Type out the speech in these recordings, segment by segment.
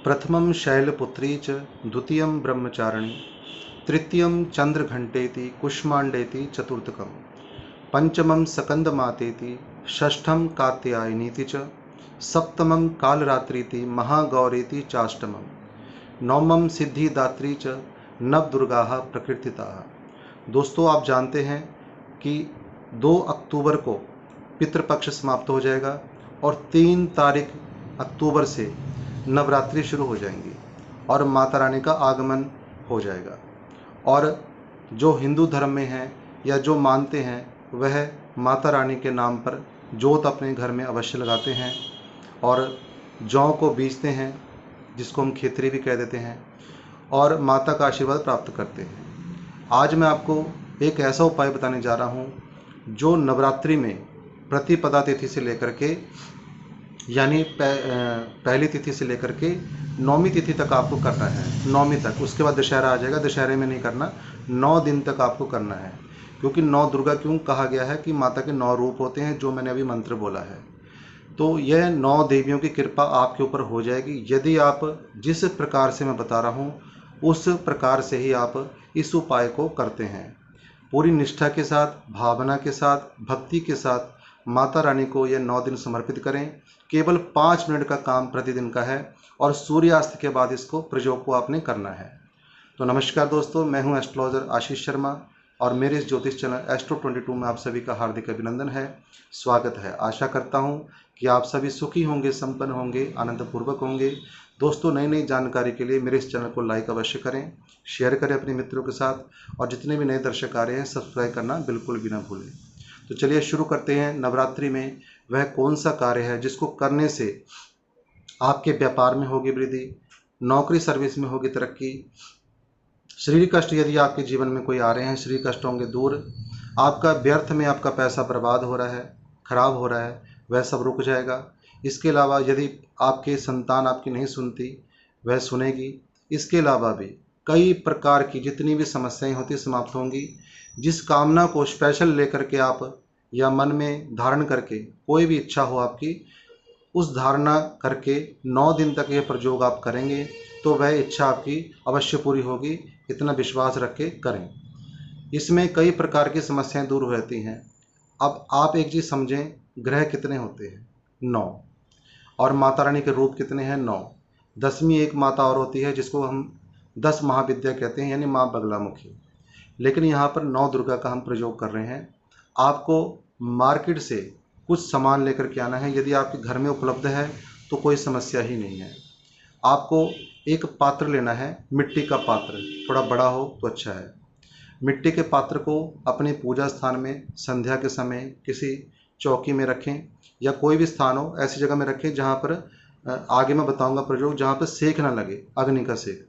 प्रथमं शैलपुत्री च द्वितीयं ब्रह्मचारिणी तृतीयं चंद्रघंटेति कुष्मांडेति चतुर्थकं पंचमं सकंदमातेति षष्ठं कात्यायनीति च सप्तमं कालरात्रीति महागौरीति चाष्टमं नवमं सिद्धिदात्री च नवदुर्गाः प्रकृतिताः। दोस्तों, आप जानते हैं कि 2 अक्टूबर को पितृपक्ष समाप्त हो जाएगा और 3 तारीख अक्टूबर से नवरात्रि शुरू हो जाएंगी और माता रानी का आगमन हो जाएगा। और जो हिंदू धर्म में हैं या जो मानते हैं वह माता रानी के नाम पर जोत अपने घर में अवश्य लगाते हैं और जौ को बीजते हैं, जिसको हम खेतरी भी कह देते हैं, और माता का आशीर्वाद प्राप्त करते हैं। आज मैं आपको एक ऐसा उपाय बताने जा रहा हूँ जो नवरात्रि में प्रतिपदा तिथि से लेकर के यानी पहली तिथि से लेकर के 9वीं तिथि तक आपको करना है। 9वीं तक, उसके बाद दशहरा आ जाएगा, दशहरे में नहीं करना, 9 दिन तक आपको करना है। क्योंकि 9 दुर्गा क्यों कहा गया है कि माता के 9 रूप होते हैं, जो मैंने अभी मंत्र बोला है। तो यह 9 देवियों की कृपा आपके ऊपर हो जाएगी यदि आप जिस प्रकार से मैं बता रहा हूँ उस प्रकार से ही आप इस उपाय को करते हैं। पूरी निष्ठा के साथ, भावना के साथ, भक्ति के साथ माता रानी को यह 9 दिन समर्पित करें। केवल 5 मिनट का काम प्रतिदिन का है और सूर्यास्त के बाद इसको प्रयोग को आपने करना है। तो नमस्कार दोस्तों, मैं हूं एस्ट्रोलॉजर आशीष शर्मा और मेरे इस ज्योतिष चैनल एस्ट्रो 22 में आप सभी का हार्दिक अभिनंदन है, स्वागत है। आशा करता हूं कि आप सभी सुखी होंगे, संपन्न होंगे, आनंदपूर्वक होंगे। दोस्तों, नई नई जानकारी के लिए मेरे इस चैनल को लाइक अवश्य करें, शेयर करें अपने मित्रों के साथ, और जितने भी नए दर्शक आ रहे हैं सब्सक्राइब करना बिल्कुल भी ना भूलें। तो चलिए शुरू करते हैं। नवरात्रि में वह कौन सा कार्य है जिसको करने से आपके व्यापार में होगी वृद्धि, नौकरी सर्विस में होगी तरक्की, शरीर कष्ट यदि आपके जीवन में कोई आ रहे हैं शरीर कष्ट होंगे दूर, आपका व्यर्थ में आपका पैसा बर्बाद हो रहा है, खराब हो रहा है, वह सब रुक जाएगा। इसके अलावा यदि आपके संतान आपकी नहीं सुनती, वह सुनेगी। इसके अलावा भी कई प्रकार की जितनी भी समस्याएं होती समाप्त होंगी। जिस कामना को स्पेशल लेकर के आप या मन में धारण करके कोई भी इच्छा हो आपकी, उस धारणा करके 9 दिन तक यह प्रयोग आप करेंगे तो वह इच्छा आपकी अवश्य पूरी होगी। इतना विश्वास रख के करें। इसमें कई प्रकार की समस्याएं दूर हो जाती हैं। अब आप एक चीज़ समझें, ग्रह कितने होते हैं? 9। और माता रानी के रूप कितने हैं? 9। 10वीं एक माता और होती है जिसको हम 10 महाविद्या कहते हैं, यानी माँ बगलामुखी। लेकिन यहाँ पर 9 दुर्गा का हम प्रयोग कर रहे हैं। आपको मार्केट से कुछ सामान लेकर के आना है। यदि आपके घर में उपलब्ध है तो कोई समस्या ही नहीं है। आपको एक पात्र लेना है, मिट्टी का पात्र, थोड़ा बड़ा हो तो अच्छा है। मिट्टी के पात्र को अपने पूजा स्थान में संध्या के समय किसी चौकी में रखें या कोई भी स्थान हो ऐसी जगह में रखें जहाँ पर आगे मैं बताऊंगा प्रयोग, जहाँ पर सेक ना लगे, अग्नि का सेक।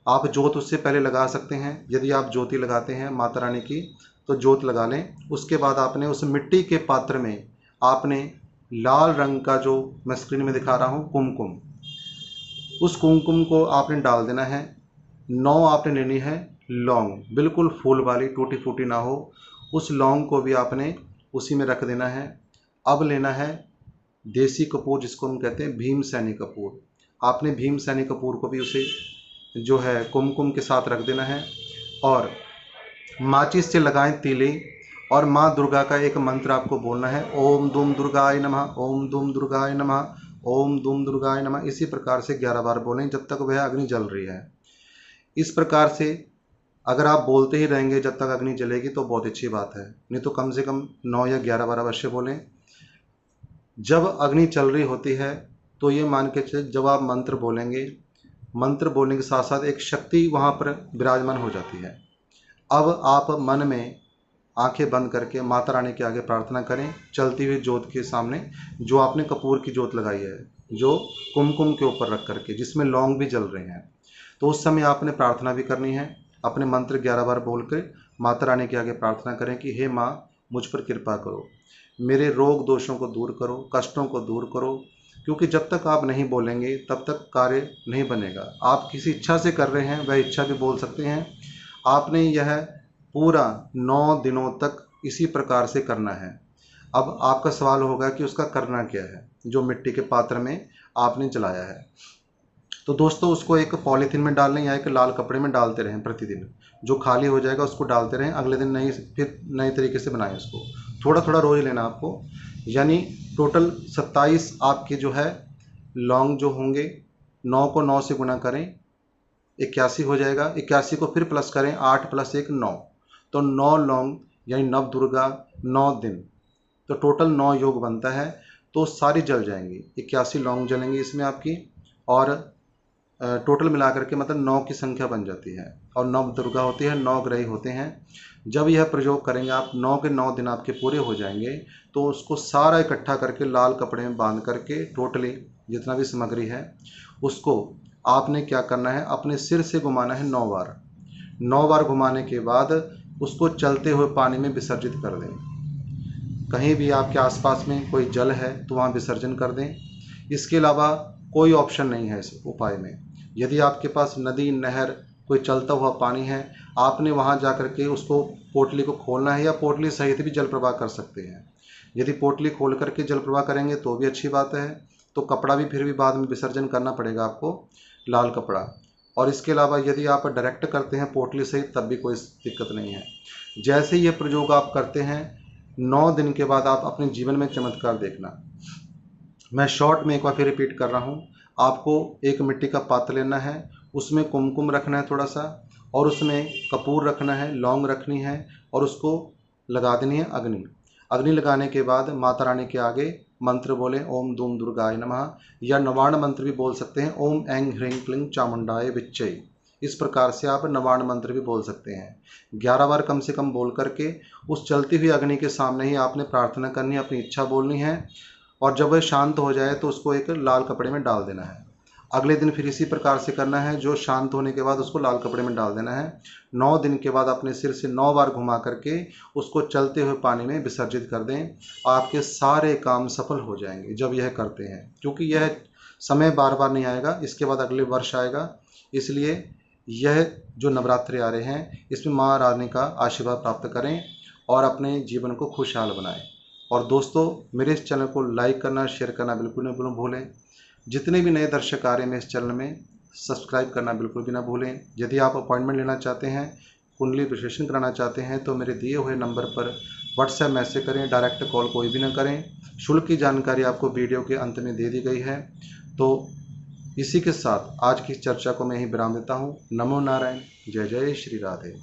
आप जोत उससे पहले लगा सकते हैं। यदि आप ज्योति लगाते हैं माता रानी की तो जोत लगा लें। उसके बाद आपने उस मिट्टी के पात्र में आपने लाल रंग का, जो मैं स्क्रीन में दिखा रहा हूँ, कुमकुम, उस कुमकुम को आपने डाल देना है। 9 आपने लेनी है लौंग, बिल्कुल फूल वाली, टूटी फूटी ना हो। उस लौंग को भी आपने उसी में रख देना है। अब लेना है देसी कपूर, जिसको हम कहते हैं भीमसेनी कपूर। आपने भीमसेनी कपूर को भी उसे जो है कुमकुम के साथ रख देना है और माचिस से लगाएं तीली, और माँ दुर्गा का एक मंत्र आपको बोलना है, ओम दुम दुर्गाय नमः, ओम दुम दुर्गाय नमः, ओम दुम दुर्गाय नमः। इसी प्रकार से 11 बार बोलें जब तक वह अग्नि जल रही है। इस प्रकार से अगर आप बोलते ही रहेंगे जब तक अग्नि जलेगी तो बहुत अच्छी बात है, नहीं तो कम से कम 9 या 11 बार अवश्य बोलें। जब अग्नि चल रही होती है तो ये मान के चलिए, जब आप मंत्र बोलेंगे, मंत्र बोलने के साथ साथ एक शक्ति वहाँ पर विराजमान हो जाती है। अब आप मन में आंखें बंद करके माता रानी के आगे प्रार्थना करें, चलती हुई ज्योत के सामने, जो आपने कपूर की ज्योत लगाई है, जो कुमकुम के ऊपर रख करके, जिसमें लौंग भी जल रहे हैं। तो उस समय आपने प्रार्थना भी करनी है। अपने मंत्र 11 बार बोल कर माता रानी के आगे प्रार्थना करें कि हे माँ, मुझ पर कृपा करो, मेरे रोग दोषों को दूर करो, कष्टों को दूर करो। क्योंकि जब तक आप नहीं बोलेंगे तब तक कार्य नहीं बनेगा। आप किसी इच्छा से कर रहे हैं, वह इच्छा भी बोल सकते हैं। आपने यह पूरा 9 दिनों तक इसी प्रकार से करना है। अब आपका सवाल होगा कि उसका करना क्या है, जो मिट्टी के पात्र में आपने जलाया है। तो दोस्तों उसको एक पॉलीथीन में डाल लें या एक लाल कपड़े में डालते रहें प्रतिदिन। जो खाली हो जाएगा उसको डालते रहें, अगले दिन फिर नए तरीके से बनाएं उसको। थोड़ा थोड़ा रोज लेना आपको। यानी टोटल 27 आपके जो है लौंग जो होंगे, 9 को 9 से गुना करें, 81 हो जाएगा। 81 को फिर प्लस करें, 8 + 1 9, तो 9 लौंग यानी नव दुर्गा 9 दिन, तो टोटल 9 योग बनता है। तो सारी जल जाएंगी, 81 लौंग जलेंगी इसमें आपकी, और टोटल मिलाकर के मतलब 9 की संख्या बन जाती है। और नव दुर्गा होती है, 9 ग्रह होते हैं। जब यह प्रयोग करेंगे आप, 9 के 9 दिन आपके पूरे हो जाएंगे, तो उसको सारा इकट्ठा करके लाल कपड़े में बांध करके टोटली जितना भी सामग्री है उसको आपने क्या करना है, अपने सिर से घुमाना है 9 बार। 9 बार घुमाने के बाद उसको चलते हुए पानी में विसर्जित कर दें। कहीं भी आपके आसपास में कोई जल है तो वहाँ विसर्जन कर दें। इसके अलावा कोई ऑप्शन नहीं है इस उपाय में। यदि आपके पास नदी, नहर, कोई चलता हुआ पानी है, आपने वहाँ जा कर के उसको पोटली को खोलना है, या पोटली सहित भी जल प्रवाह कर सकते हैं। यदि पोटली खोल करके जल प्रवाह करेंगे तो भी अच्छी बात है, तो कपड़ा भी फिर भी बाद में विसर्जन करना पड़ेगा आपको, लाल कपड़ा। और इसके अलावा यदि आप डायरेक्ट करते हैं पोटली सहित तब भी कोई दिक्कत नहीं है। जैसे ये प्रयोग आप करते हैं, 9 दिन के बाद आप अपने जीवन में चमत्कार देखना। मैं शॉर्ट में एक बार फिर रिपीट कर रहा हूँ। आपको एक मिट्टी का पात्र लेना है, उसमें कुमकुम रखना है थोड़ा सा, और उसमें कपूर रखना है, लौंग रखनी है, और उसको लगा देनी है अग्नि। अग्नि लगाने के बाद माता रानी के आगे मंत्र बोले, ओम दूम दुर्गाय नमः, या नवाण मंत्र भी बोल सकते हैं, ओम ऐं ह्रीं क्लीं चामुंडाय विच्चय। इस प्रकार से आप नवाण मंत्र भी बोल सकते हैं। 11 बार कम से कम बोल करके उस चलती हुई अग्नि के सामने ही आपने प्रार्थना करनी है, अपनी इच्छा बोलनी है, और जब वह शांत हो जाए तो उसको एक लाल कपड़े में डाल देना है। अगले दिन फिर इसी प्रकार से करना है, जो शांत होने के बाद उसको लाल कपड़े में डाल देना है। 9 दिन के बाद अपने सिर से 9 बार घुमा करके उसको चलते हुए पानी में विसर्जित कर दें। आपके सारे काम सफल हो जाएंगे जब यह करते हैं, क्योंकि यह समय बार बार नहीं आएगा, इसके बाद अगले वर्ष आएगा। इसलिए यह जो नवरात्रि आ रहे हैं इसमें माँ रानी का आशीर्वाद प्राप्त करें और अपने जीवन को खुशहाल बनाएं। और दोस्तों, मेरे इस चैनल को लाइक करना, शेयर करना बिल्कुल न भूलें। जितने भी नए दर्शक आ रहे हैं इस चैनल में, सब्सक्राइब करना बिल्कुल भी ना भूलें। यदि आप अपॉइंटमेंट लेना चाहते हैं, कुंडली विश्लेषण कराना चाहते हैं, तो मेरे दिए हुए नंबर पर व्हाट्सएप मैसेज करें, डायरेक्ट कॉल कोई भी ना करें। शुल्क की जानकारी आपको वीडियो के अंत में दे दी गई है। तो इसी के साथ आज की चर्चा को मैं यहीं विराम देता हूँ। नमो नारायण, जय जय श्री राधे।